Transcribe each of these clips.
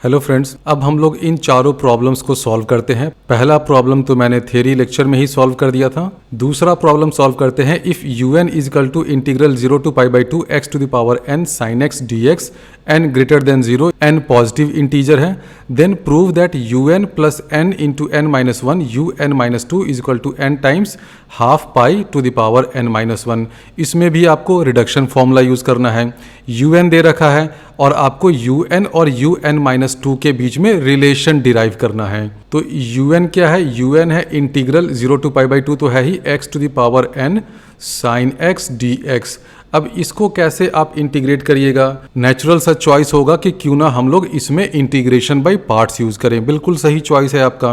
Hello friends, अब हम लोग इन चारों प्रॉब्लम्स को सॉल्व करते हैं। पहला प्रॉब्लम तो मैंने थ्योरी लेक्चर में ही सॉल्व कर दिया था। दूसरा प्रॉब्लम सॉल्व करते हैं। If un is equal to integral 0 to pi by 2 x to the power n sin x dx n greater than 0, n positive integer है, then prove that un plus n into n minus 1 un minus 2 is equal to n times half pi to the power n minus 1। इसमें भी आपको reduction formula use करना है। un दे रखा है और आपको un और un माइनस 2 के बीच में रिलेशन डिराइव करना है। तो un क्या है? un है इंटीग्रल 0 टू पाई बाई 2 तो है ही x to the power n sin x dx। अब इसको कैसे आप इंटीग्रेट करिएगा? नेचुरल सा चॉइस होगा कि क्यों ना हम लोग इसमें इंटीग्रेशन बाय पार्ट्स यूज करें। बिल्कुल सही चॉइस है आपका।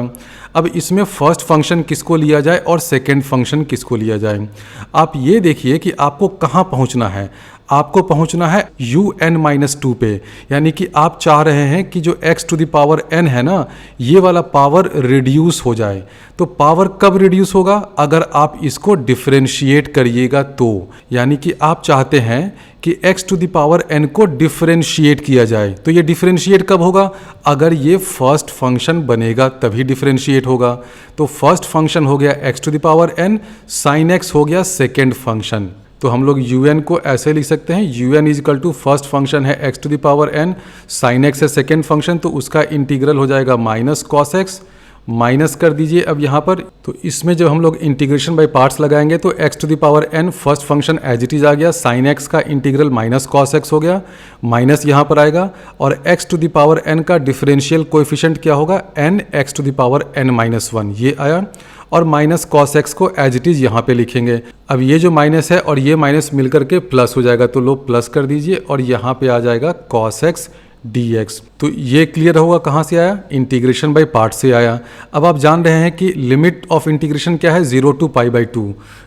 अब इसमें फर्स्ट फंक्शन किसको लिया जाए और सेकंड फंक्शन किसको लिया जाए? आप ये देखिए कि आपको कहाँ पहुँचना है। आपको पहुंचना है un माइनस 2 पे, यानी कि आप चाह रहे हैं कि जो x to the power n है ना, ये वाला पावर रिड्यूस हो जाए। तो पावर कब रिड्यूस होगा? अगर आप इसको डिफरेंशिएट करिएगा तो, यानी कि आप चाहते हैं कि x to the power n को डिफरेंशिएट किया जाए। तो ये डिफरेंशिएट कब होगा? अगर ये फर्स्ट फंक्शन बनेगा तभी डिफरेंशिएट होगा। तो फर्स्ट फंक्शन हो गया x to the power n, sin x हो गया सेकेंड फंक्शन। तो हम लोग un को ऐसे लिख सकते हैं, un is equal to first function है x to the power n, sin x है सेकेंड फंक्शन, तो उसका इंटीग्रल हो जाएगा माइनस cos x। माइनस कर दीजिए अब यहाँ पर। तो इसमें जब हम लोग इंटीग्रेशन बाय पार्ट्स लगाएंगे तो x to the power n first function as it is आ गया, sin x का इंटीग्रल माइनस cos x हो गया, माइनस यहाँ पर आएगा, और x to the power n का डिफरेंशियल कोएफिशिएंट क्या होगा? n x to the power n minus 1, ये आया, और माइनस cos x को एज इट इज यहाँ पे लिखेंगे। अब ये जो माइनस है और ये माइनस मिलकर के प्लस हो जाएगा, तो लो प्लस कर दीजिए और यहाँ पे आ जाएगा cos x dx। तो ये क्लियर होगा कहाँ से आया? इंटीग्रेशन बाय पार्ट से आया। अब आप जान रहे हैं कि लिमिट ऑफ इंटीग्रेशन क्या है? 0 टू पाई बाई 2।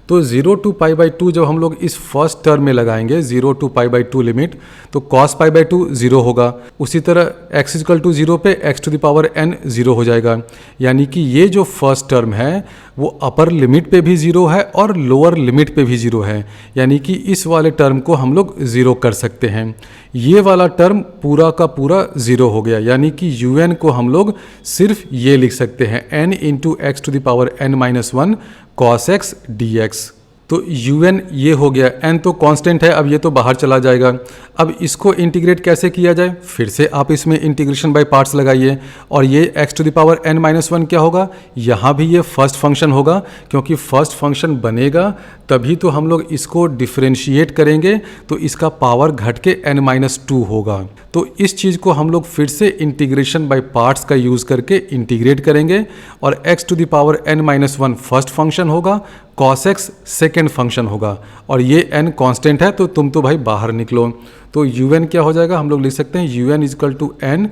तो 0 टू पाई बाई 2 जब हम लोग इस फर्स्ट टर्म में लगाएंगे 0 टू पाई बाई 2 लिमिट, तो cos पाई बाई 2 0 होगा। उसी तरह x इक्वल टू 0 पे x to the power n 0 हो जाएगा, यानी कि ये जो फर्स्ट टर्म है वो अपर लिमिट पे भी 0 है और लोअर लिमिट पे भी 0 है, यानी कि इस वाले टर्म को हम लोग 0 कर सकते हैं। ये वाला टर्म पूरा का पूरा 0 हो गया, यानी कि un को हम लोग सिर्फ ये लिख सकते हैं n into x to the power n minus 1 cos x dx। तो un ये हो गया, n तो कांस्टेंट है, अब ये तो बाहर चला जाएगा। अब इसको इंटीग्रेट कैसे किया जाए? फिर से आप इसमें इंटीग्रेशन बाय पार्ट्स लगाइए, और ये x to the power n minus 1 क्या होगा? यहाँ भी ये फर्स्ट फंक्शन होगा, क्योंकि फर्स्ट फंक्शन बनेगा तभी तो हम लोग इसको डिफरेंशिएट करेंगे, तो इसका पावर घट के n माइनस 2 होगा। तो इस चीज़ को हम लोग फिर से इंटीग्रेशन बाय पार्ट्स का यूज़ करके इंटीग्रेट करेंगे, और x to the power n minus 1 first function होगा, cos x सेकेंड फंक्शन होगा, और ये n कांस्टेंट है, तो तुम तो भाई बाहर निकलो। तो un क्या हो जाएगा? हम लोग लिख सकते हैं un is equal to n,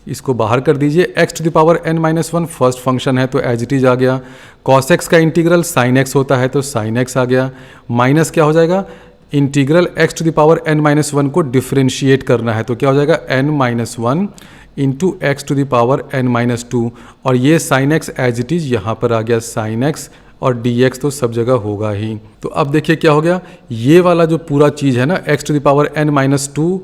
इसको बाहर कर दीजिए, x to the power n minus 1 first function है तो एज इट इज आ गया, cos x का इंटीग्रल sin x होता है तो sin x आ गया, माइनस क्या हो जाएगा? Integral x to the power n minus 1 को डिफरेंशिएट करना है तो क्या हो जाएगा? n minus 1 into x to the power n minus 2, और ये sin x as it is यहाँ पर आ गया sin x, और dx तो सब जगह होगा ही। तो अब देखिए क्या हो गया, ये वाला जो पूरा चीज़ है ना x to the power n minus 2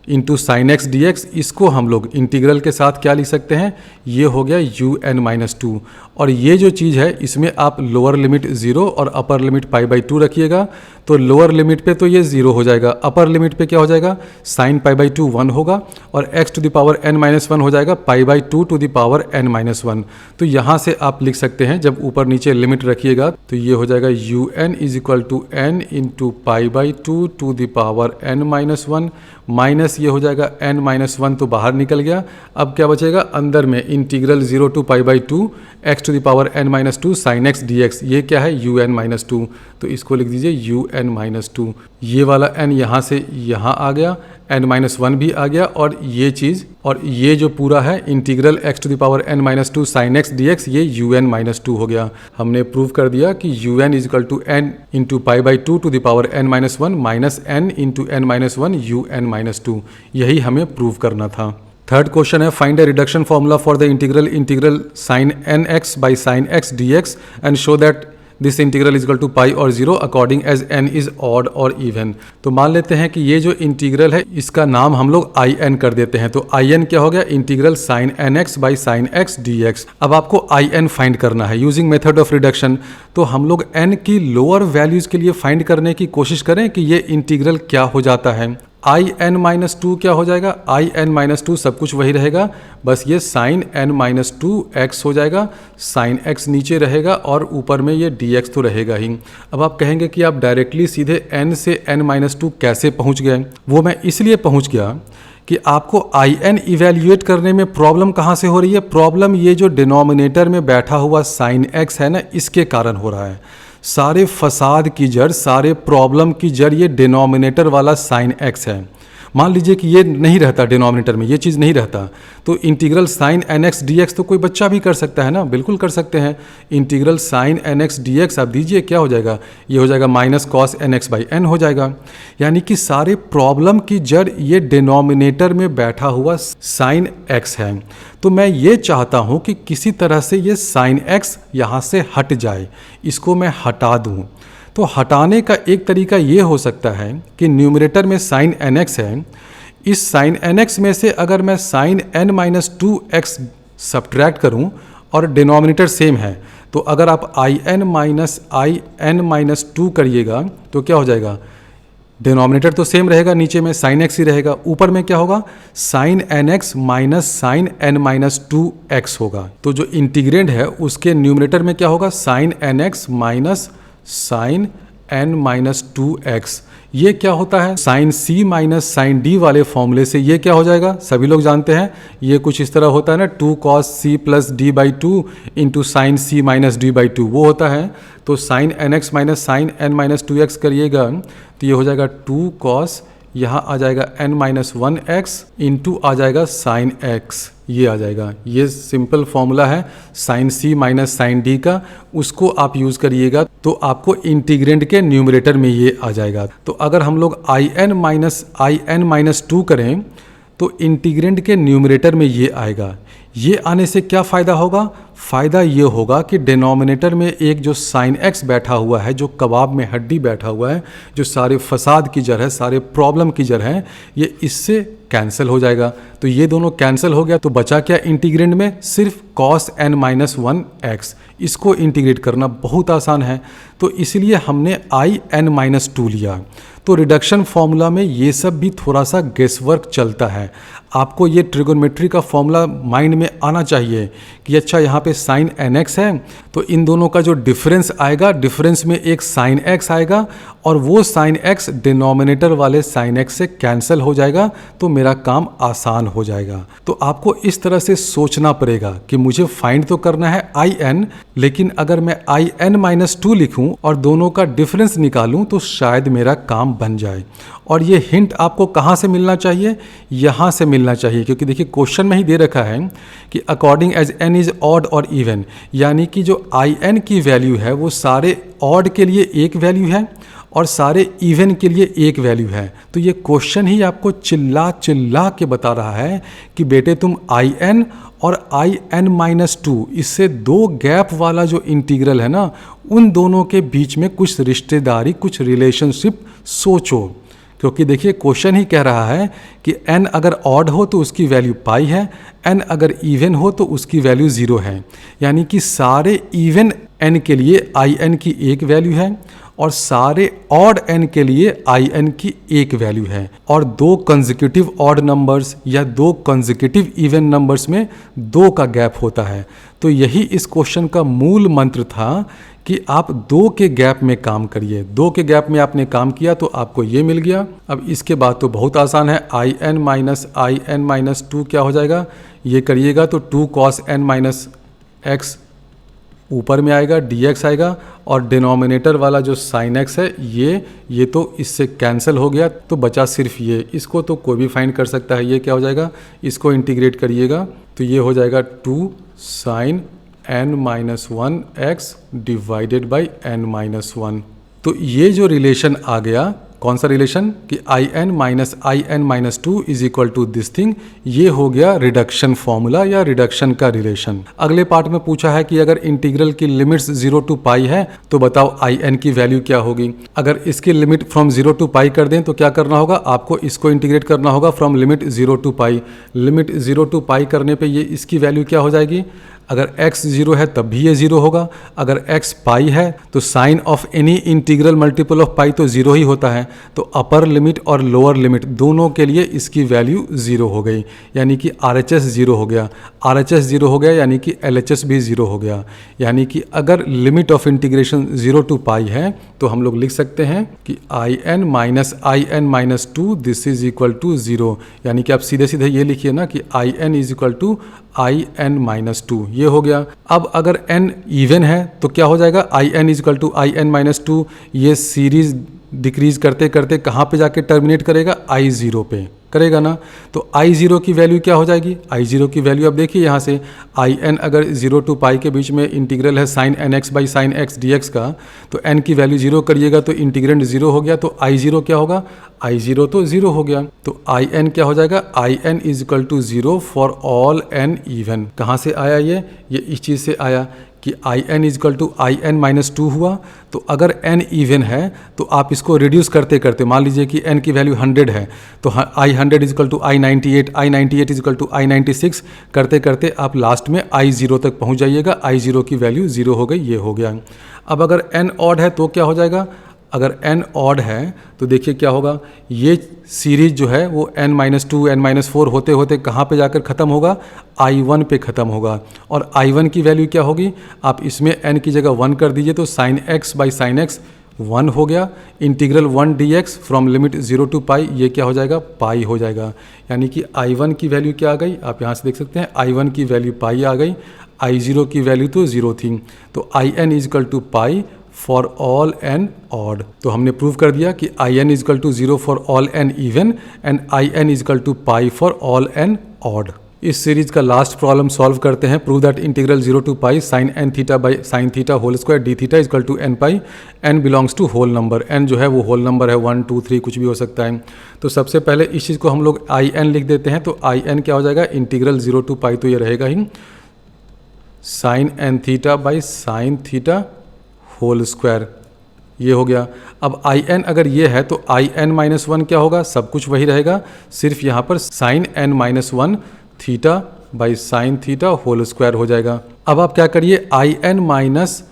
into sine x d x, इसको हम लोग इंटीग्रल के साथ क्या लिख सकते हैं? ये हो गया un माइनस 2, और ये जो चीज़ है इसमें आप लोअर लिमिट 0 और अपर लिमिट पाई बाई 2 रखिएगा, तो लोअर लिमिट पे तो ये 0 हो जाएगा, अपर लिमिट पे क्या हो जाएगा? साइन पाई बाई 2 1 होगा, और x to the power n minus 1 हो जाएगा pi by 2 to the power n minus 1। तो यहाँ से आप लिख सकते हैं, जब ऊपर नीचे लिमिट रखिएगा तो ये हो जाएगा un is equal to n into pi by 2 to the power n minus 1, minus ये हो जाएगा n माइनस 1 तो बाहर निकल गया। अब क्या बचेगा? अंदर में integral 0 to pi by 2 x to the power n minus 2 sine x d x, ये क्या है? un माइनस 2, तो इसको लिख दीजिए un माइनस 2। ये वाला n यहाँ से यहाँ आ गया, n माइनस 1 भी आ गया, और ये चीज़ और ये जो पूरा है integral x to the power n minus 2 sine x d x, ये un माइनस 2 हो गया। हमने प्रूव कर दिया कि un is equal to n into pi by 2 to the power n minus 1 minus n into n minus 1 un minus 2, यही हमें prove करना था। थर्ड क्वेश्चन है, find a reduction formula for the integral sine n x by sign x dx and show that this integral is equal to pi और 0 according as n is odd और even. तो मान लेते हैं कि ये जो इंटीग्रल है इसका नाम हम लोग आई एन कर देते हैं। तो आई एन क्या हो गया, integral sine n x by sine x d x. अब आपको आई एन फाइंड करना है यूजिंग मेथड ऑफ रिडक्शन। तो हम लोग n की लोअर वैल्यूज के लिए फाइंड करने की कोशिश करें कि ये इंटीग्रल क्या हो जाता है। आई एन माइनस टू क्या हो जाएगा, आई एन माइनस टू सब कुछ वही रहेगा, बस ये sine n minus two x हो जाएगा, साइन एक्स नीचे रहेगा और ऊपर में ये डी एक्स तो रहेगा ही। अब आप कहेंगे कि आप डायरेक्टली सीधे n से n माइनस टू कैसे पहुँच गए। वो मैं इसलिए पहुँच गया कि आपको आई एन इवेल्यूएट करने में प्रॉब्लम कहाँ से हो रही है। प्रॉब्लम ये जो डिनोमिनेटर में बैठा हुआ साइन एक्स है ना, इसके कारण हो रहा है। सारे फसाद की जड़, सारे प्रॉब्लम की जड़ ये डिनोमिनेटर वाला साइन एक्स है। मान लीजिए कि ये नहीं रहता डिनोमिनेटर में, ये चीज़ नहीं रहता, तो integral sine n x d x तो कोई बच्चा भी कर सकता है ना, बिल्कुल कर सकते हैं। Integral sine n x d x आप दीजिए, क्या हो जाएगा, ये हो जाएगा minus cos n x by n हो जाएगा। यानी कि सारे प्रॉब्लम की जड़ ये डिनोमिनेटर में बैठा हुआ साइन एक्स है। तो मैं ये चाहता हूँ कि किसी तरह से ये साइन एक्स यहाँ से हट जाए, इसको मैं हटा दूँ। तो हटाने का एक तरीका ये हो सकता है कि न्यूमरेटर में साइन एन एक्स है, इस साइन एन एक्स में से अगर मैं sine n minus two x subtract करूँ और डिनोमिनेटर सेम है, तो अगर आप आई एन माइनस टू करिएगा तो क्या हो जाएगा, डिनोमिनेटर तो सेम रहेगा, नीचे में साइन एक्स ही रहेगा, ऊपर में क्या होगा, sine n x minus sine n minus two x होगा। तो जो इंटीग्रेंड है उसके न्यूमरेटर में क्या होगा, sine n x minus sine n minus two x. ये क्या होता है, sine C minus sine D वाले फॉर्मूले से ये क्या हो जाएगा, सभी लोग जानते हैं, ये कुछ इस तरह होता है ना, two cos C plus D by two into sine C minus D by two, वो होता है। तो sine n x minus sine n minus two x करिएगा तो ये हो जाएगा टू कॉस, यहाँ आ जाएगा N minus one X into आ जाएगा साइन एक्स, ये आ जाएगा। ये सिंपल फॉर्मूला है sine C minus sine D का, उसको आप यूज़ करिएगा तो आपको इंटीग्रेंड के न्यूमरेटर में ये आ जाएगा। तो अगर हम लोग आई एन माइनस टू करें तो इंटीग्रेंड के न्यूमरेटर में ये आएगा। ये आने से क्या फ़ायदा होगा, फ़ायदा ये होगा कि डिनोमिनेटर में एक जो साइन एक्स बैठा हुआ है, जो कबाब में हड्डी बैठा हुआ है, जो सारे फसाद की जड़ है, सारे प्रॉब्लम की जड़ है, ये इससे कैंसिल हो जाएगा। तो ये दोनों कैंसिल हो गया तो बचा क्या इंटीग्रेंड में, सिर्फ cos n minus one x. इसको इंटीग्रेट करना बहुत आसान है, तो इसलिए हमने आई एन माइनस टू लिया। तो रिडक्शन फॉर्मूला में ये सब भी थोड़ा सा गेसवर्क चलता है। आपको ये ट्रिगोनोमेट्री का फॉर्मूला माइंड में आना चाहिए कि अच्छा यहाँ पे साइन एन एक्स है तो इन दोनों का जो डिफरेंस आएगा, डिफरेंस में एक साइन एक्स आएगा और वो साइन एक्स डिनोमिनेटर वाले साइन एक्स से कैंसिल हो जाएगा, तो मेरा काम आसान हो जाएगा। तो आपको इस तरह से सोचना पड़ेगा कि मुझे फाइंड तो करना है आई एन, लेकिन अगर मैं आई एन माइनस टू लिखूँ और दोनों का डिफरेंस निकालूँ तो शायद मेरा काम बन जाए। और ये हिंट आपको कहाँ से मिलना चाहिए, यहाँ से मिलना चाहिए, क्योंकि देखिए क्वेश्चन में ही दे रखा है कि according as n is odd और इवन, यानी कि जो आई एन की वैल्यू है वो सारे ऑड के लिए एक वैल्यू है और सारे इवन के लिए एक वैल्यू है। तो ये क्वेश्चन ही आपको चिल्ला चिल्ला के बता रहा है कि बेटे तुम आई एन और आई एन माइनस टू, इससे दो गैप वाला जो इंटीग्रल है ना, उन दोनों के बीच में कुछ रिश्तेदारी, कुछ रिलेशनशिप सोचो। क्योंकि देखिए क्वेश्चन ही कह रहा है कि n अगर ऑड हो तो उसकी वैल्यू पाई है, n अगर इवन हो तो उसकी वैल्यू ज़ीरो है। यानी कि सारे इवन n के लिए आई एन की एक वैल्यू है और सारे ऑड n के लिए आई एन की एक वैल्यू है। और दो कंसेक्यूटिव ऑड नंबर्स या दो कंसेक्यूटिव इवन नंबर्स में दो का गैप होता है। तो यही इस क्वेश्चन का मूल मंत्र था कि आप दो के गैप में काम करिए। दो के गैप में आपने काम किया तो आपको ये मिल गया। अब इसके बाद तो बहुत आसान है, आई एन माइनस टू क्या हो जाएगा, ये करिएगा तो two cos n minus x ऊपर में आएगा, डी एक्स आएगा और डिनोमिनेटर वाला जो साइन एक्स है ये तो इससे कैंसिल हो गया, तो बचा सिर्फ ये। इसको तो कोई भी फाइंड कर सकता है, ये क्या हो जाएगा, इसको इंटीग्रेट करिएगा तो ये हो जाएगा two sine n minus one x divided by n minus one. तो ये जो रिलेशन आ गया कौन सा रिलेशन कि I N minus two is equal to this thing. ये हो गया रिडक्शन फॉर्मूला या रिडक्शन का रिलेशन। अगले पार्ट में पूछा है कि अगर इंटीग्रल की लिमिट्स 0 टू पाई है तो बताओ आई एन की वैल्यू क्या होगी। अगर इसकी लिमिट फ्रॉम 0 टू पाई कर दें तो क्या करना होगा, आपको इसको इंटीग्रेट करना होगा from limit 0 to pi. Limit 0 to pi करने पे ये इसकी वैल्यू क्या हो जाएगी, अगर x 0 है तब भी ये 0 होगा, अगर x पाई है तो sine of any integral multiple of pi तो 0 ही होता है। तो अपर लिमिट और लोअर लिमिट दोनों के लिए इसकी वैल्यू 0 हो गई, यानी कि RHS 0 हो गया। RHS 0 हो गया यानी कि LHS भी 0 हो गया। यानी कि अगर limit of integration 0 to pi है तो हम लोग लिख सकते हैं कि I N minus two this is equal to 0। यानी कि आप सीधे सीधे ये लिखिए ना कि I N is equal to I N minus two, ये हो गया। अब अगर n इवन है तो क्या हो जाएगा, I N is equal to I N minus two, ये सीरीज डिक्रीज करते करते कहाँ पे जाके टर्मिनेट करेगा, I0 पे करेगा ना। तो I0 की वैल्यू क्या हो जाएगी, I0 की वैल्यू अब देखिए यहाँ से आई एन अगर 0 टू पाई के बीच में इंटीग्रल है sine n x by sine x d x का, तो n की वैल्यू 0 करिएगा तो इंटीग्रेंड 0 हो गया, तो I0 क्या होगा, I0 तो 0 हो गया। तो आई एन क्या हो जाएगा, I N is equal to 0 for all n even. कहाँ से आया ये इस चीज़ से आया कि I N is equal to I N minus two हुआ। तो अगर n इवन है तो आप इसको रिड्यूस करते करते, मान लीजिए कि n की वैल्यू 100 है तो I 100 is equal to I 98, I 98 is equal to I 96 करते करते आप लास्ट में I0 तक पहुंच जाइएगा। I0 की वैल्यू 0 हो गई, ये हो गया। अब अगर n ऑड है तो क्या हो जाएगा, अगर n ऑड है तो देखिए क्या होगा, ये सीरीज जो है वो n minus two n minus four होते होते कहाँ पे जाकर ख़त्म होगा, I1 पे ख़त्म होगा। और I1 की वैल्यू क्या होगी, आप इसमें n की जगह 1 कर दीजिए तो sine x by sine X 1 हो गया। Integral 1 dx from limit 0 to pi, ये क्या हो जाएगा, पाई हो जाएगा। यानी कि I1 की वैल्यू क्या आ गई, आप यहाँ से देख सकते हैं I1 की वैल्यू पाई आ गई, I0 की वैल्यू तो 0 थी। तो I N is equal to pi for all n odd. तो हमने प्रूव कर दिया कि I n is equal to 0 for all n even and I n is equal to pi for all n odd. इस सीरीज का लास्ट प्रॉब्लम सॉल्व करते हैं। Prove that integral 0 to pi sine N theta by sine theta whole square d theta is equal to N pi, n belongs to whole number. N जो है वो whole number है, 1 2 3 कुछ भी हो सकता है। तो सबसे पहले इस चीज़ को हम लोग आई एन लिख देते हैं। तो आई एन क्या हो जाएगा, इंटीग्रल 0 टू पाई तो ये रहेगा ही sine N theta by sine theta whole square, ये हो गया। अब आई एन अगर ये है तो आई एन माइनस वन क्या होगा, सब कुछ वही रहेगा, सिर्फ यहाँ पर sine n minus one theta by sine theta whole square हो जाएगा। अब आप क्या करिए, आई एन माइनस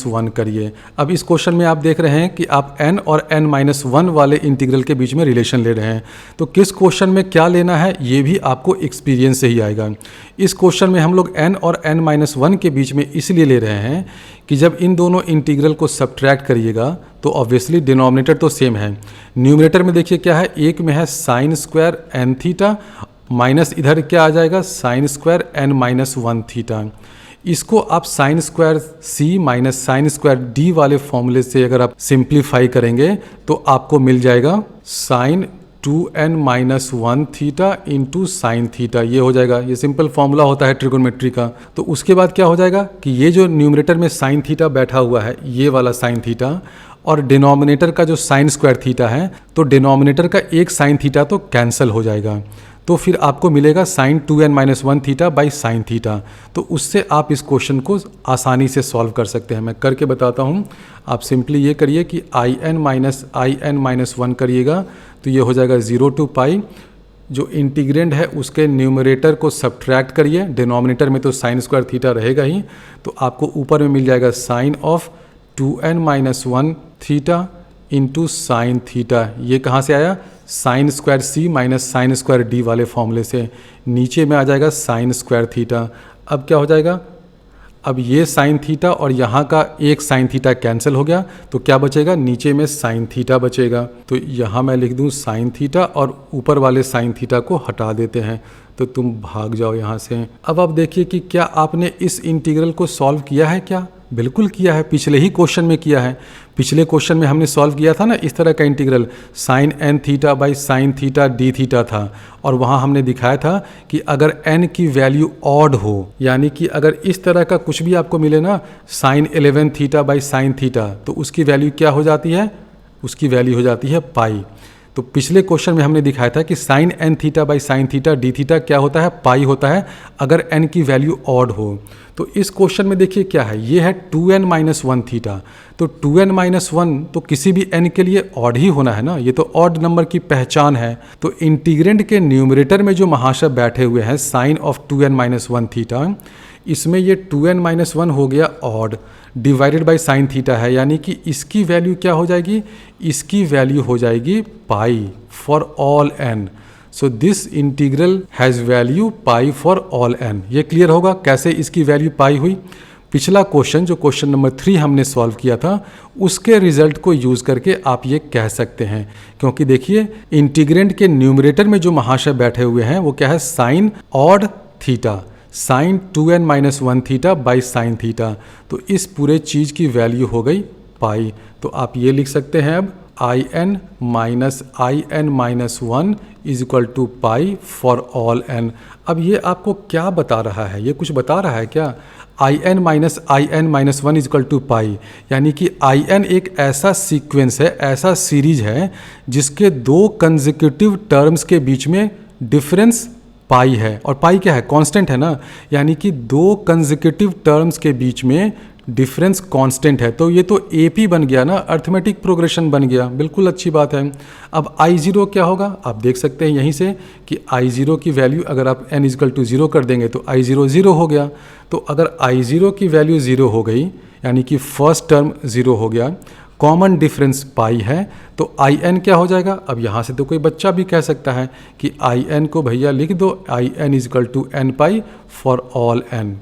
वन करिए। अब इस क्वेश्चन में आप देख रहे हैं कि आप n और n माइनस वन वाले इंटीग्रल के बीच में रिलेशन ले रहे हैं। तो किस क्वेश्चन में क्या लेना है ये भी आपको एक्सपीरियंस से ही आएगा। इस क्वेश्चन में हम लोग n और n माइनस वन के बीच में इसलिए ले रहे हैं कि जब इन दोनों इंटीग्रल को सब्ट्रैक्ट करिएगा तो ऑब्वियसली डिनोमिनेटर तो सेम है। न्यूमरेटर में देखिए क्या है, एक में है sine square n theta minus इधर क्या आ जाएगा, sine square n minus one theta. इसको आप sine square C minus sine square D वाले फॉर्मूले से अगर आप सिंप्लीफाई करेंगे तो आपको मिल जाएगा sine 2n minus one theta into sine theta, ये हो जाएगा। ये सिंपल फॉर्मूला होता है ट्रिगोनोमेट्री का। तो उसके बाद क्या हो जाएगा कि ये जो न्यूमरेटर में साइन थीटा बैठा हुआ है, ये वाला साइन थीटा, और डिनोमिनेटर का जो साइन स्क्वायर थीटा है, तो डिनोमिनेटर का एक साइन थीटा तो कैंसिल हो जाएगा। तो फिर आपको मिलेगा sine 2n minus one theta by sine theta. तो उससे आप इस क्वेश्चन को आसानी से सॉल्व कर सकते हैं। मैं करके बताता हूँ। आप सिंपली ये करिए कि आई एन माइनस वन करिएगा तो ये हो जाएगा 0 टू पाई। जो इंटीग्रेंड है उसके न्यूमरेटर को सब्ट्रैक्ट करिए, डिनोमिनेटर में तो साइन स्क्वायर थीटा रहेगा ही, तो आपको ऊपर में मिल जाएगा sine of 2n minus one theta into sine theta. ये कहाँ से आया, sine square C minus sine square D वाले फॉर्मूले से। नीचे में आ जाएगा साइन स्क्वायर थीटा। अब क्या हो जाएगा, अब ये साइन थीटा और यहाँ का एक साइन थीटा कैंसिल हो गया, तो क्या बचेगा, नीचे में साइन थीटा बचेगा। तो यहाँ मैं लिख दूँ साइन थीटा और ऊपर वाले साइन थीटा को हटा देते हैं, तो तुम भाग जाओ यहाँ से। अब आप देखिए कि क्या आपने इस इंटीग्रल को सॉल्व किया है क्या, बिल्कुल किया है, पिछले ही क्वेश्चन में किया है। पिछले क्वेश्चन में हमने सॉल्व किया था ना इस तरह का integral, sine N theta by sine theta d theta था, और वहाँ हमने दिखाया था कि अगर n की वैल्यू ऑड हो, यानी कि अगर इस तरह का कुछ भी आपको मिले ना, sine 11 theta by sine theta, तो उसकी वैल्यू क्या हो जाती है, उसकी वैल्यू हो जाती है पाई। तो पिछले क्वेश्चन में हमने दिखाया था कि sine N theta by sine theta d theta क्या होता है, पाई होता है अगर एन की वैल्यू ऑड हो। तो इस क्वेश्चन में देखिए क्या है, ये है 2n माइनस 1 थीटा। तो 2n माइनस 1 तो किसी भी n के लिए ऑड ही होना है ना, ये तो ऑड नंबर की पहचान है। तो इंटीग्रेंड के न्यूमरेटर में जो महाशय बैठे हुए हैं sign of 2n minus 1 theta, इसमें ये 2n माइनस 1 हो गया odd, divided by sine theta है, यानी कि इसकी वैल्यू क्या हो जाएगी, इसकी वैल्यू हो जाएगी pi for all N. So this integral has value pi for all N. ये क्लियर होगा कैसे इसकी वैल्यू पाई हुई। पिछला क्वेश्चन जो क्वेश्चन नंबर 3 हमने सॉल्व किया था, उसके रिजल्ट को यूज़ करके आप ये कह सकते हैं, क्योंकि देखिए इंटीग्रेंड के न्यूमरेटर में जो महाशय बैठे हुए हैं वो क्या है, sine odd theta, sine 2n minus 1 theta by sine theta. तो इस पूरे चीज़ की वैल्यू हो गई पाई। तो आप ये लिख सकते हैं अब I N minus 1 is equal to pi for all n. अब ये आपको क्या बता रहा है, ये कुछ बता रहा है क्या, I N minus 1 is equal to pi, यानी कि आई एन एक ऐसा सीक्वेंस है, ऐसा सीरीज है जिसके दो कंसेक्यूटिव टर्म्स के बीच में डिफरेंस पाई है। और पाई क्या है, कांस्टेंट है ना, यानी कि दो कंसेक्यूटिव टर्म्स के बीच में डिफरेंस कांस्टेंट है। तो ये तो एपी बन गया ना, अर्थमेटिक प्रोग्रेशन बन गया, बिल्कुल अच्छी बात है। अब I0 क्या होगा, आप देख सकते हैं यहीं से कि I0 की वैल्यू अगर आप n इक्वल टू 0 कर देंगे तो I0 0 हो गया। तो अगर I0 की वैल्यू 0 हो गई, यानी कि फर्स्ट टर्म 0 हो गया, कॉमन डिफरेंस पाई है, तो आई एन क्या हो जाएगा। अब यहाँ से तो कोई बच्चा भी कह सकता है कि आई एन को भैया लिख दो I N is equal to N pi for all n.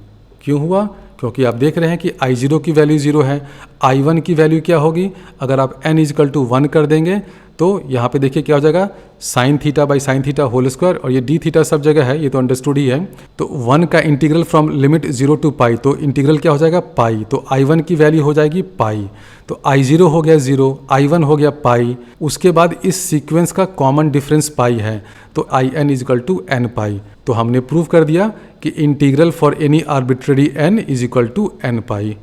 क्यों हुआ, क्योंकि आप देख रहे हैं कि I0 की वैल्यू 0 है, I1 की वैल्यू क्या होगी, अगर आप n इज इक्वल टू 1 कर देंगे तो यहाँ पे देखिए क्या हो जाएगा, sine theta by sine theta whole square, और ये डी थीटा सब जगह है, ये तो अंडरस्टूड ही है। तो 1 का इंटीग्रल फ्रॉम लिमिट 0 टू पाई, तो इंटीग्रल क्या हो जाएगा पाई, तो I1 की वैल्यू हो जाएगी पाई। तो I0 हो गया 0, I1 हो गया पाई, उसके बाद इस सीक्वेंस का कॉमन डिफरेंस पाई है, तो I N is equal to N pi. तो हमने प्रूव कर दिया कि integral for any arbitrary n is equal to N pi.